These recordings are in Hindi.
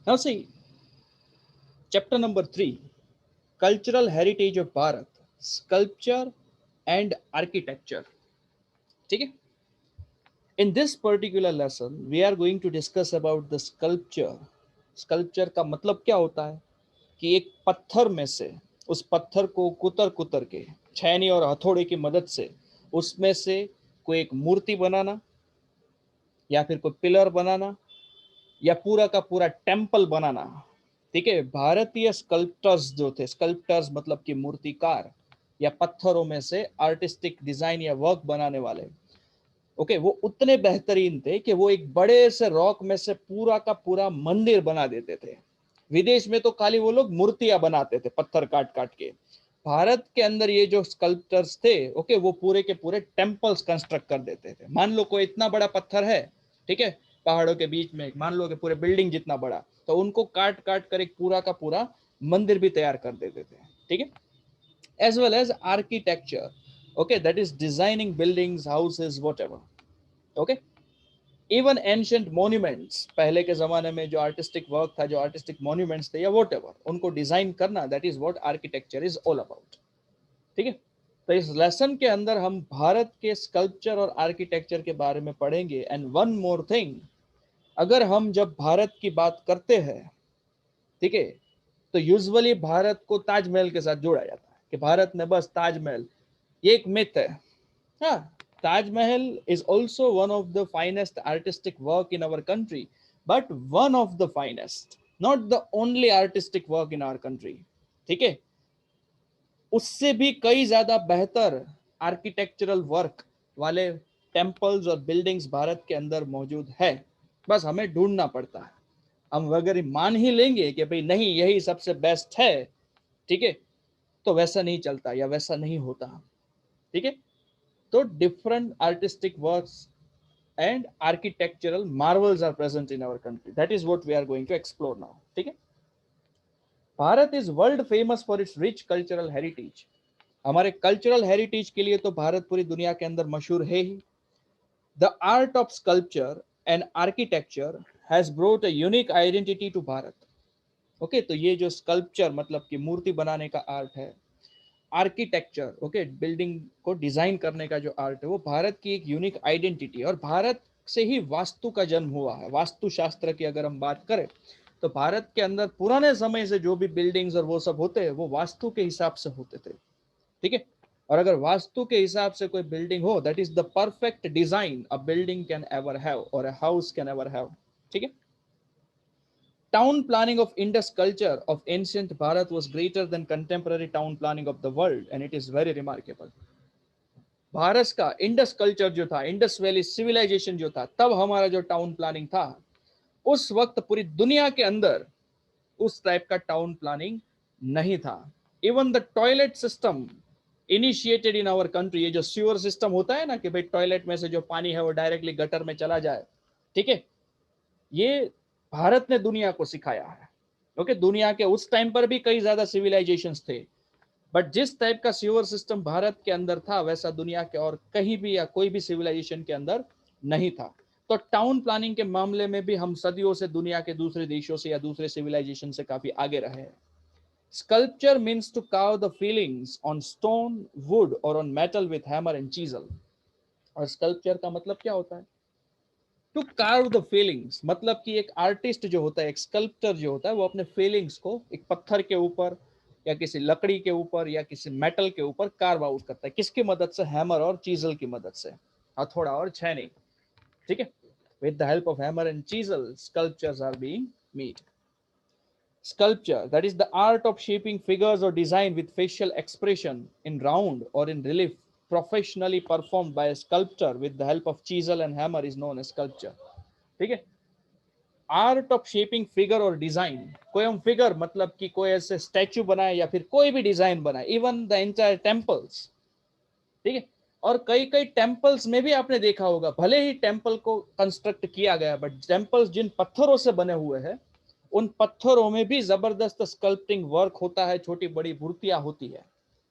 Now see chapter number 3, cultural heritage of Bharat, sculpture and architecture. ठीक है, in this particular lesson we are going to discuss about the sculpture. Sculpture का मतलब क्या होता है कि एक पत्थर में से, उस पत्थर को कुतर कुतर के छैनी और हथौड़े की मदद से उसमें से कोई एक मूर्ति बनाना, या फिर कोई पिलर बनाना, या पूरा का पूरा टेम्पल बनाना। ठीक है, भारतीय स्कल्प्टर्स जो थे, स्कल्प्टर्स मतलब कि मूर्तिकार या पत्थरों में से आर्टिस्टिक डिजाइन या वर्क बनाने वाले, ओके, वो उतने बेहतरीन थे कि वो एक बड़े से रॉक में से पूरा का पूरा मंदिर बना देते थे। विदेश में तो खाली वो लोग मूर्तियां बनाते थे पत्थर काट काट के। भारत के अंदर ये जो स्कल्प्टर्स थे, ओके, वो पूरे के पूरे टेम्पल्स कंस्ट्रक्ट कर देते थे। मान लो कोई इतना बड़ा पत्थर है, ठीक है, पहाड़ों के बीच में, मान लो कि पूरे बिल्डिंग जितना बड़ा, तो उनको काट काट कर एक पूरा का पूरा मंदिर भी तैयार कर देते थे। ठीक है, as well as architecture, okay, that is designing buildings, houses, whatever, okay, even ancient monuments, पहले के जमाने में जो आर्टिस्टिक वर्क था, जो आर्टिस्टिक मॉन्यूमेंट्स थे या वॉट एवर, उनको डिजाइन करना, that is what architecture is all about. ठीक है, तो इस लेसन के अंदर हम भारत के स्कल्पचर और आर्किटेक्चर के बारे में पढ़ेंगे। एंड वन मोर थिंग, अगर हम जब भारत की बात करते हैं, ठीक है, तो यूजुअली भारत को ताजमहल के साथ जोड़ा जाता है कि भारत में बस ताजमहल, ये एक मिथ है। हाँ, Taj Mahal is also one of the finest artistic work in our country, but one of the finest, not the only artistic work in our country. ठीक है, उससे भी कई ज्यादा बेहतर आर्किटेक्चरल वर्क वाले टेम्पल्स और बिल्डिंग्स भारत के अंदर मौजूद है। बस हमें ढूंढना पड़ता है। हम अगर मान ही लेंगे कि भाई नहीं यही सबसे बेस्ट है, ठीक है, तो वैसा नहीं चलता या वैसा नहीं होता। ठीक है, तो different artistic works and architectural marvels are present in our country. That is what we are going to explore now. ठीक है, Bharat is world famous for its rich cultural heritage. हमारे कल्चरल हेरिटेज के लिए तो भारत पूरी दुनिया के अंदर मशहूर है ही। The art of sculpture and architecture has brought a unique identity to Bharat. Okay, तो ये जो स्कल्पचर मतलब कि मूर्ति बनाने का आर्ट है, आर्किटेक्चर, ओके, बिल्डिंग को डिजाइन करने का जो आर्ट है, वो भारत की एक यूनिक आइडेंटिटी है। और भारत से ही वास्तु का जन्म हुआ है। वास्तु शास्त्र की अगर हम बात करें, तो भारत के अंदर पुराने समय से जो भी बिल्डिंग्स और वो सब होते हैं, वो वास्तु के हिसाब से होते थे। ठीक है, और अगर वास्तु के हिसाब से कोई बिल्डिंग हो, that is the perfect design a building can ever have और a house can ever have. ठीक है, town planning of Indus culture of ancient Bharat was greater than contemporary town planning of the world, and it is very remarkable. Bharat का इंडस कल्चर जो था, इंडस वैली सिविलाइजेशन जो था, तब हमारा जो टाउन प्लानिंग था, उस वक्त पूरी दुनिया के अंदर उस टाइप का टाउन प्लानिंग नहीं था। Even the toilet system initiated in our country, ये जो सीवर सिस्टम होता है ना कि भाई टॉयलेट में से जो पानी है वो डायरेक्टली गटर में चला जाए, ठीक है, ये भारत ने दुनिया को सिखाया है। ओके, दुनिया के उस टाइम पर भी कई ज्यादा सिविलाइजेशंस थे, बट जिस टाइप का सीवर सिस्टम भारत के अंदर था, वैसा दुनिया के और कहीं भी या कोई भी सिविलाइजेशन के अंदर नहीं था। तो टाउन प्लानिंग के मामले में भी हम सदियों से दुनिया के दूसरे देशों से या दूसरे सिविलाइजेशन से काफी आगे रहे हैं। Sculpture means to carve the feelings on stone, wood और on metal with hammer and chisel. और स्कल्पचर का मतलब क्या होता है? टू कार्व द फीलिंग्स, मतलब कि एक आर्टिस्ट जो होता है, एक स्कल्पचर जो होता है, वो अपने फीलिंग्स को एक पत्थर के ऊपर या किसी लकड़ी के ऊपर या किसी मेटल के ऊपर कार्व आउट करता है। किसकी मदद से? हैमर और चीजल की मदद से, हथौड़ा और छैनी। ठीक है, with the help of hammer and chisel sculptures are being made. Sculpture, that is the art of shaping figures or design with facial expression in round or in relief, professionally performed by a sculptor with the help of chisel and hammer, is known as sculpture. ठीक है, आर्ट ऑफ शेपिंग फिगर और डिजाइन, कोई हम फिगर मतलब कि कोई ऐसे स्टैचू बनाए या फिर कोई भी डिजाइन बनाए, इवन द एंटायर टेम्पल्स। ठीक है, और कई कई टेम्पल्स में भी आपने देखा होगा, भले ही टेम्पल को कंस्ट्रक्ट किया गया, बट टेम्पल्स जिन पत्थरों से बने हुए हैं, उन पत्थरों में भी जबरदस्त स्कल्पटिंग वर्क होता है, छोटी बड़ी मूर्तियां होती है।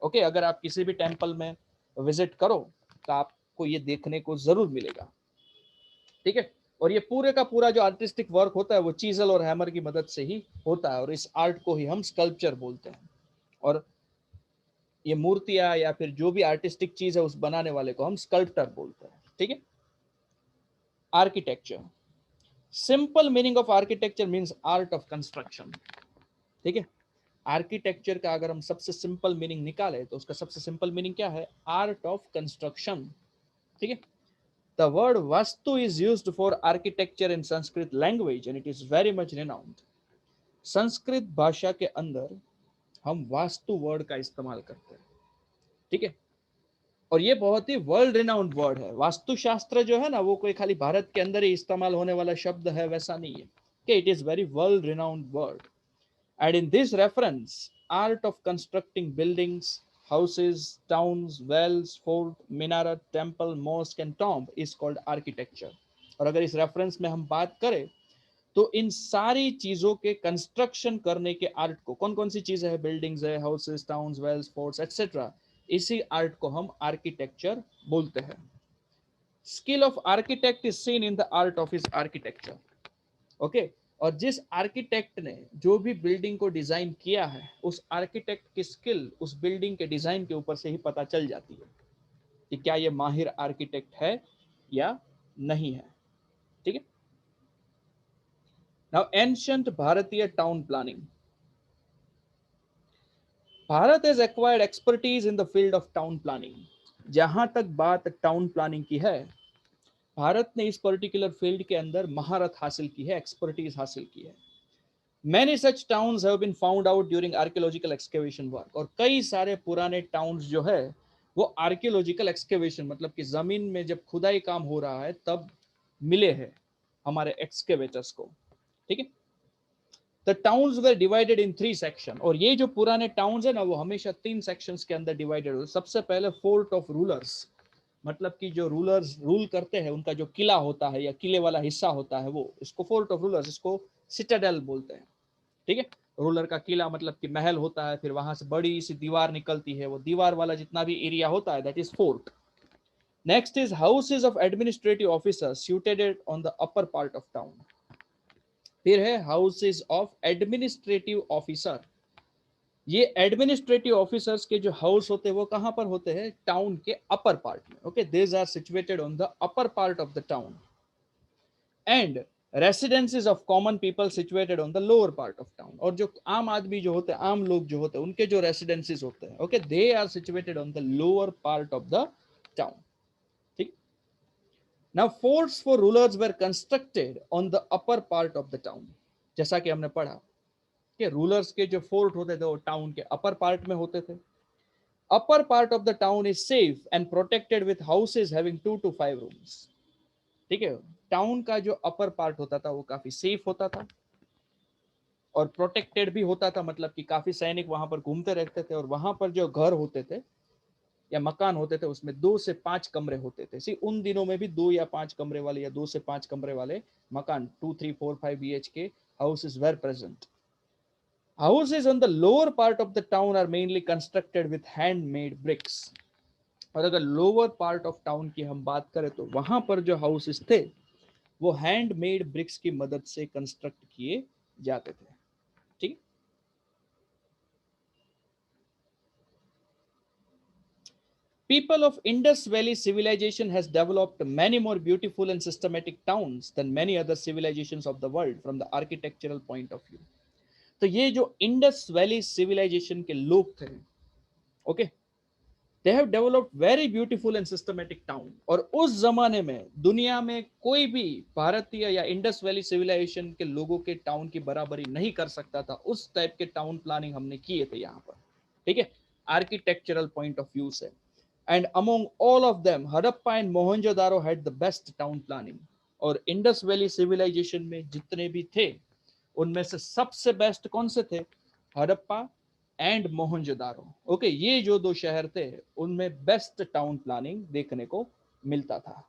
ओके, अगर आप किसी भी टेम्पल में विजिट करो तो आपको ये देखने को जरूर मिलेगा। ठीक है, और ये पूरे का पूरा जो आर्टिस्टिक वर्क होता है वो चीजल और हैमर की मदद से ही होता है, और इस आर्ट को ही हम स्कल्पचर बोलते हैं। और ये मूर्तियां या फिर जो भी आर्टिस्टिक चीज है उस बनाने वाले को हम स्कल्प्टर बोलते हैं। ठीक है। Architecture, simple meaning of architecture means art of construction. ठीक है। आर्किटेक्चर का अगर हम सबसे सिंपल मीनिंग निकाले तो उसका सबसे सिंपल मीनिंग क्या है? Art of construction. ठीक है। The word vastu is used for architecture in Sanskrit language and it is very much renowned. Sanskrit भाषा के अंदर हम वास्तु वर्ड का इस्तेमाल करते हैं। ठीक है। और ये बहुत ही वर्ल्ड रिनाउंड वर्ड है। वास्तुशास्त्र जो है ना, वो कोई खाली भारत के अंदर ही इस्तेमाल होने वाला शब्द है, वैसा नहीं है। It is very world renowned word. And in this reference, art of constructing buildings, houses, towns, wells, fort, minaret, temple, mosque and tomb is called architecture. और अगर इस रेफरेंस में हम बात करें तो इन सारी चीजों के कंस्ट्रक्शन करने के आर्ट को, कौन कौन सी चीजें हैं? बिल्डिंग्स है, houses, towns, wells, forts etcetera, इसी आर्ट को हम आर्किटेक्चर बोलते हैं। Skill of architect is seen in the art of his architecture. Okay. और जिस आर्किटेक्ट ने जो भी बिल्डिंग को डिजाइन किया है, उस आर्किटेक्ट की स्किल उस बिल्डिंग के डिजाइन के ऊपर से ही पता चल जाती है कि क्या ये माहिर आर्किटेक्ट है या नहीं है। ठीक है। नाउ एंशिएंट भारतीय town planning. Bharat has acquired expertise in the field of town planning. जहां तक बात टाउन प्लानिंग की है, भारत ने इस पर्टिकुलर फील्ड के अंदर महारत हासिल की है, एक्सपर्टीज हासिल की है। Many such towns have been found out during archaeological excavation work। और कई सारे पुराने टाउन्स जो है वो आर्कियोलॉजिकल एक्सकेवेशन, मतलब कि जमीन में जब खुदाई काम हो रहा है तब मिले हैं हमारे एक्सकेवेटर्स को। ठीक है। The towns were divided in 3 section. और ये जो पुराने टाउन्स है ना, वो हमेशा 3 सेक्शंस के अंदर डिवाइडेड होते। सबसे पहले फोर्ट ऑफ रूलर्स, मतलब कि जो रूलर्स रूल करते हैं उनका जो किला होता है या किले वाला हिस्सा होता है, वो इसको फोर्ट ऑफ रूलर्स, इसको सिटाडेल बोलते हैं। ठीक है। रूलर का किला मतलब कि महल होता है, फिर वहां से बड़ी सी दीवार निकलती है, वो दीवार वाला जितना भी एरिया होता है that is fort. Next is houses of administrative officers situated on the upper part of town. फिर है हाउसेज ऑफ एडमिनिस्ट्रेटिव ऑफिसर। ये एडमिनिस्ट्रेटिव ऑफिसर्स के जो हाउस होते हैं वो कहां पर होते हैं? टाउन के अपर पार्ट में। Okay, these are situated on the upper part of the town. And residencies of common people situated on the lower part of town. और जो आम आदमी जो होते हैं, आम लोग जो होते हैं, उनके जो रेसिडेंसीज होते हैं, okay, they are situated on the lower part of the town. ठीक। Now forts for rulers were constructed on the upper part of the town. जैसा कि हमने पढ़ा कि रूलर्स के जो फोर्ट होते थे वो टाउन के अपर पार्ट में होते थे। अपर part of the town is safe and protected with houses having 2 to 5 rooms. ठीक है। टाउन का जो अपर पार्ट होता था वो काफी सेफ होता था और प्रोटेक्टेड भी होता था, मतलब कि काफी सैनिक वहां पर घूमते रहते थे। और वहां पर जो घर होते थे या मकान होते थे उसमें 2 से 5 कमरे होते थे। सी उन दिनों में भी 2 या 5 कमरे वाले या 2 से 5 कमरे वाले मकान, 2, 3, 4, 5 BHK houses were present. Houses on the lower part of the town are mainly constructed with handmade bricks. और अगर लोअर पार्ट ऑफ टाउन की हम बात करें तो वहां पर जो हाउसेस थे वो हैंडमेड ब्रिक्स की मदद से कंस्ट्रक्ट किए जाते थे। ठीक। People of Indus Valley civilization has developed many more beautiful and systematic towns than many other civilizations of the world from the architectural point of view. तो ये जो इंडस वैली सिविलाइजेशन के लोग थे, okay, they have developed very beautiful and systematic town. और उस जमाने में दुनिया में कोई भी भारतीय या इंडस वैली सिविलाइजेशन के लोगों के टाउन की बराबरी नहीं कर सकता था। उस टाइप के टाउन प्लानिंग हमने किए थे यहाँ पर। ठीक है। आर्किटेक्चरल पॉइंट ऑफ व्यू से। And among all of them, Harappa and Mohenjo-daro had the best town planning. और इंडस वैली सिविलाइजेशन में जितने भी थे उनमें से सबसे बेस्ट कौन से थे? हड़प्पा एंड मोहनजोदारो। ओके, ये जो 2 शहर थे उनमें बेस्ट टाउन प्लानिंग देखने को मिलता था।